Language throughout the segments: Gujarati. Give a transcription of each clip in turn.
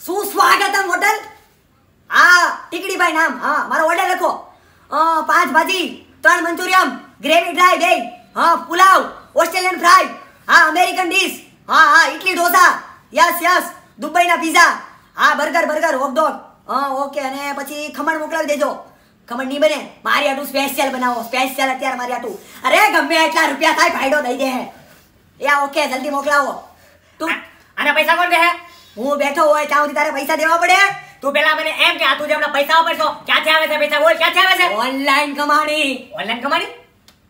સુસ્વાગતમ હોટલ. હા, ટીકડીભાઈ નામ. હા, મારો ઓર્ડર લખો. 5 ભાજી, 3 મંચુરિયમ, ગ્રેવી ડ્રાય 2, હા પુલાવ, ઓસ્ટ્રેલિયન ફ્રાય, હા અમેરિકન ડીશ, હા ઇડલી ઢોસા, યસ દુબઈના પીઝા, હા બર્ગર હોટ ડોગ. હા ઓકે. અને પછી ખમણ મોકલાવી દેજો. ખમણ નહીં બને, મારી આટું સ્પેશિયલ બનાવો. સ્પેશિયલ અત્યારે મારી આટું. અરે ગમે એટલા રૂપિયા થાય ફાયદો દઈ દે. યા ઓકે, જલ્દી મોકલાવો. તું આના પૈસા કોણ દે? હું બેઠો હોય ત્યાં સુધી તારે પૈસા દેવા પડે. તું પેલા મને એમ કે આ તું જે હમણાં પૈસા વાપરશો ક્યાંથી આવે છે પૈસા? બોલ ક્યાંથી આવે છે? ઓનલાઈન કમાણી. ઓનલાઈન કમાણી?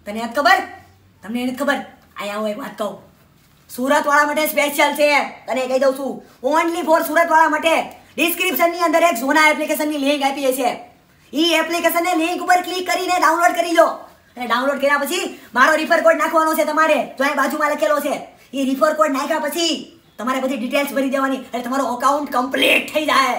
તને નથી ખબર? તમને નથી ખબર? અહીંયા હું એક વાત કહું. સુરત વાળા માટે સ્પેશિયલ છે. તને કહી દઉં છું, ઓનલી ફોર સુરત વાળા માટે. ડિસ્ક્રિપ્શન ની અંદર એક ઝોના એપ્લિકેશનની લિંક આપી છે. ઈ એપ્લિકેશનને લિંક ઉપર ક્લિક કરીને ડાઉનલોડ કરી લો. અને ડાઉનલોડ કર્યા પછી મારો રિફર કોડ નાખવાનો છે તમારે. જો અહીં બાજુમાં લખેલો છે. ઈ રિફર કોડ નાખ્યા પછી તમારે બધી ડિટેલ્સ ભરી દેવાની અને તમારો અકાઉન્ટ કમ્પ્લીટ થઈ જાય.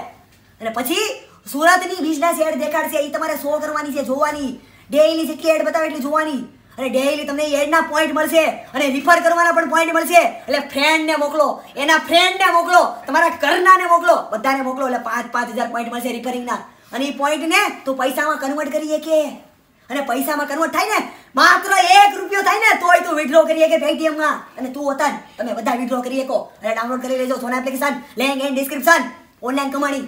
અને પછી સુરતની બિઝનેસ એડ દેખાડશે. એ તમારે શો કરવાની છે, જોવાની. ડેઈલી જેટલી એડ બતાવે એટલી જોવાની. અને ડેઈલી તમને એડના પોઈન્ટ મળશે અને રિફર કરવાના પણ પોઈન્ટ મળશે. એટલે ફ્રેન્ડને મોકલો, એના ફ્રેન્ડને મોકલો, તમારા ઘરનાને મોકલો, બધાને મોકલો. એટલે 5,000 પોઈન્ટ મળશે રિફરિંગના. અને એ પોઈન્ટને તું પૈસામાં કન્વર્ટ કરી શકે. અને પૈસામાં કન્વર્ટ થાય ને, માત્ર 1 રૂપિયો થાય ને તોય તું વિડ્રો કરી શકે પેટીએમમાં. અને તું હતા તમે બધા વિડ્રો કરી શકો. અને ડાઉનલોડ કરી લેજો Sona application. Link in description. Online કમાણી.